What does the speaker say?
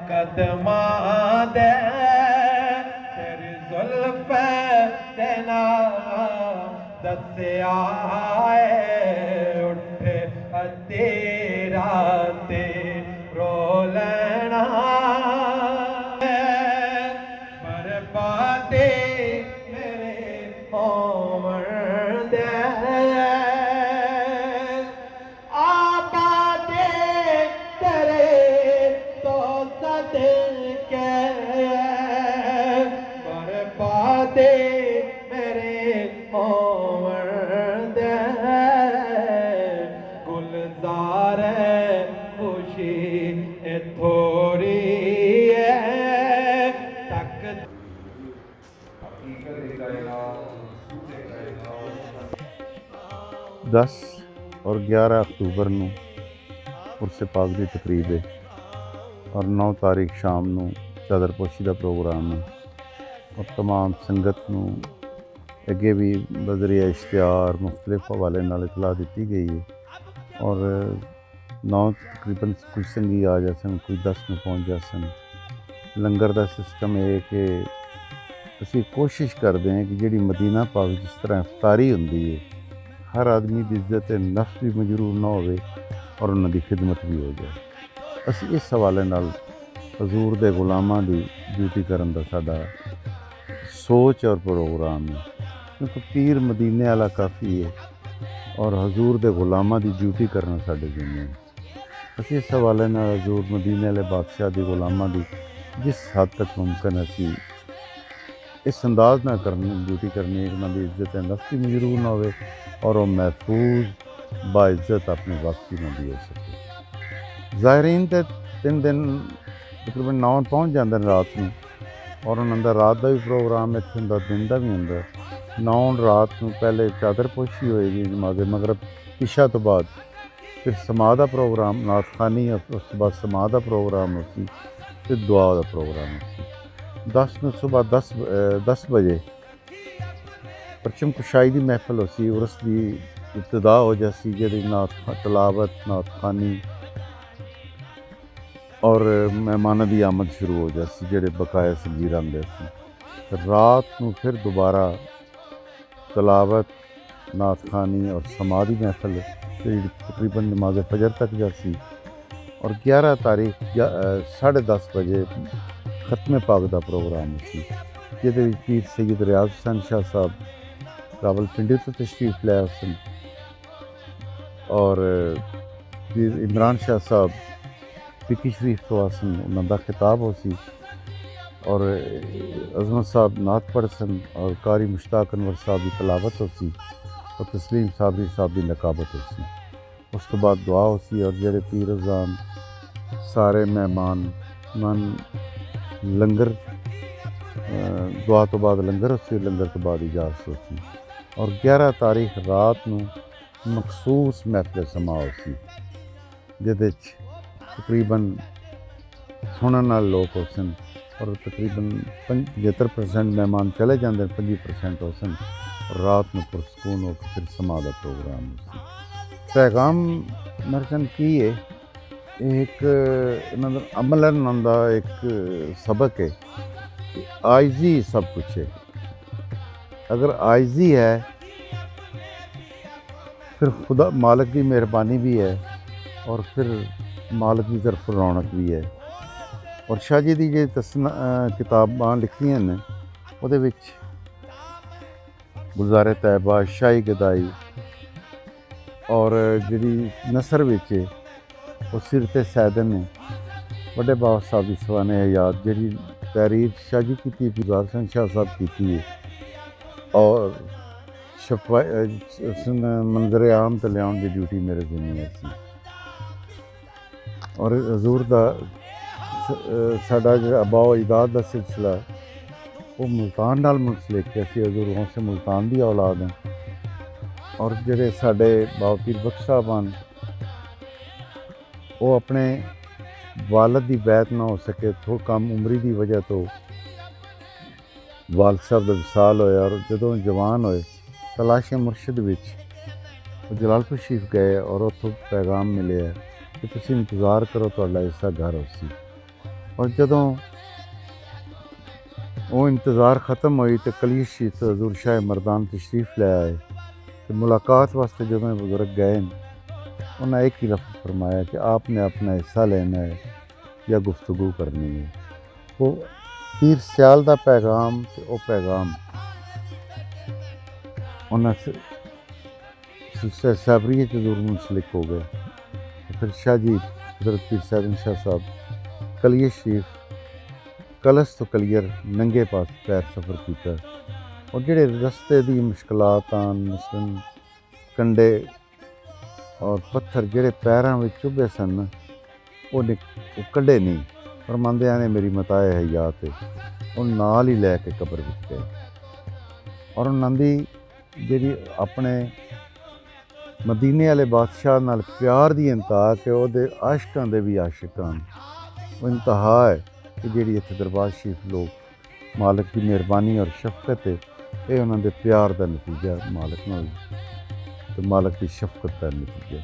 कदमां दे तेरी जुल्फ दे नाल दस्सिया उठ अद्धी राते रो लेना बर्बादी मेरे होवन दे गुलजार खुशी थोड़ी तक 10 और 11 अक्तूबर ਨੂੰ ਉਰਸੇ ਪਾਕ ਦੀ ਤਕਰੀਬ ਹੈ और 9 तारीख शाम ਨੂੰ ਚਾਦਰਪੋਸ਼ੀ ਦਾ ਪ੍ਰੋਗਰਾਮ ਹੈ और तमाम संगत ਨੂੰ ਅੱਗੇ भी बजरिया इश्तिहार मुख्तलिफ हवाले नाल इतला दी गई है और 9 तकरीबन कुछ संगी आ जा सन कोई 10 में पहुँच जा सन। लंगर का सिस्टम है कि असी कोशिश करते हैं कि जी मदीना पाक जिस तरह इफ्तारी होंगी है हर आदमी की इज्जत नफ्स भी मजरूर ना हो और उन्होंने खिदमत भी हो जाए। असी इस हवाले नाल हजूर के गुलामां की ड्यूटी करन दा साडा सोच और प्रोग्राम है क्योंकि पीर मदीने वाला काफ़ी है और हजूर के गुलामां की ड्यूटी करना साडे जिम्मे है। असी इस हवाले नाल हजूर मदीने वाले बादशाह के गुलामां की जिस हद तक मुमकिन असी इस अंदाज ना करनी ड्यूटी करनी है कि उन्होंने इज्जत नफ्स भी मजरूर ना हो और वह महफूज बाइज्जत अपने वक्त की ना भी हो सके। ज़ायरीन तो 3 दिन तकरीबन 9 पहुँच जाते हैं रात में और उन्होंने रात का भी प्रोग्राम इतने होंगे दिन का भी होंगे। 9 रात को पहले चादरपोशी होएगी नमाज मगरब इशा तो बाद फिर समा का प्रोग्राम नात खानी उस बाद समा का प्रोग्राम होती फिर दुआ का प्रोग्राम होती। 10 में सुबह 10 बजे परचम कुशाई की महफिल होती उर्स की इब्तदा हो जाती जी नात तलावत नात खानी और मेहमानों की आमद शुरू हो जाती जेडे बकाया संगीर आते थे। रात को फिर दोबारा तलावत नात खानी और समाधि महफिल तकरीबन नमाज फजर तक जाती और 11 तारीख 10:30 बजे खत्म पाक का प्रोग्राम होती जिदे पीर सैयद रियाज हुसैन शाह साहब रावलपिंडी तो तशरीफ लाए सन और पीर इमरान शाह साहब पिकी शरीफ तो आसन उन्होंने खिताब हो सी और अजमत साहब नात पढ़ सन और कारी मुश्ताक अनवर साहब की तलावत हो सी और तस्लीम साबरी साहब की नकाबत हो सी। उस तो बाद दुआ हो सी और जेडे पीर अज़ाम सारे मेहमान मन लंगर दुआ तो बाद लंगर हो सी लंगर तो बाद इजाज़त हो सी और 11 तारीख रात को मखसूस महफिल समा हो सी जिदे तकरीबन सुनने वाले लोग हो सन और तकरीबन 75% मेहमान चले जाते हैं 25% हो सन और रात में पुरसकून होकर फिर समा का प्रोग्राम हो पैगाम मरचन की है एक अमलन का एक सबक है कि आइजी सब कुछ है। अगर आइजी है फिर खुदा मालिक की मेहरबानी भी है और फिर मालिक की तरफ रौनक भी है। और शाह जी की जो किताबां लिखियां ने उहदे विच गुलज़ारे तैयबा शाही गदाई और जिहड़ी नसर विच वो सिर ते सैदन ने बड़े बाबा साहब की सवाने हयात जिहड़ी तहरीर शाजी की गुजार हसन शाह साहब की है और मंजर आम ते लियाउण की ड्यूटी मेरे जिम्मे सी और हजूर दा साडा जिहड़ा अबाओ इजाद का सिलसिला वो मुल्तान नाल मुंसलिक है। असीं हजूर से मुल्तान की औलाद हैं और जिहड़े साडे बाबा पीर बख्श साहब हैं वो अपने वालद की बैत ना हो सके थोड़ा कम उम्री की वजह तो वालद साहब का विसाल होया और जदों जवान होए तलाशे मुर्शद विच जलालपुर शरीफ गए और उत्थों पैगाम मिले कि तुसीं इंतज़ार करो तुहाडा ऐसा घर उसी और जदों वो इंतज़ार ख़त्म हुई तो कलीस शरीफ हजूर शाह मरदान तशरीफ ले आए तो मुलाकात वास्ते जदों बुजुर्ग गए उन्हें एक ही लफ्ज़ फरमाया कि आपने अपना हिस्सा लेना है या गुफ्तगू करनी है। वो पीर सियाल का पैगाम तो वो पैगाम उन्हें साबरी जरूर मुंसलिक हो गए। फिर शाह जी हज़रत पीर सैदन शाह साहब कलियर शरीफ कलस तो कलियर नंगे पास पैर सफ़र किया और जिहड़े रस्ते दी मुश्किलात मसलन कंडे और पत्थर जिहड़े पैरों में चुभे सन वो कढ़े नहीं फरमांदे ने मेरी मताए हयात है और नाल ही लैके कबर विच गए और उन्होंने जिहड़ी अपने मदीने वाले बादशाह नाल प्यार की इंतहा कि वो आशकां दे भी आशिकां वो इंतहा है कि जिहड़ी इत्थे दरबार शरीफ लोग मालिक की मेहरबानी और शफकत है ये उन्होंने प्यार का नतीजा मालिक नाल तो मालिक की शफकत का नतीजा।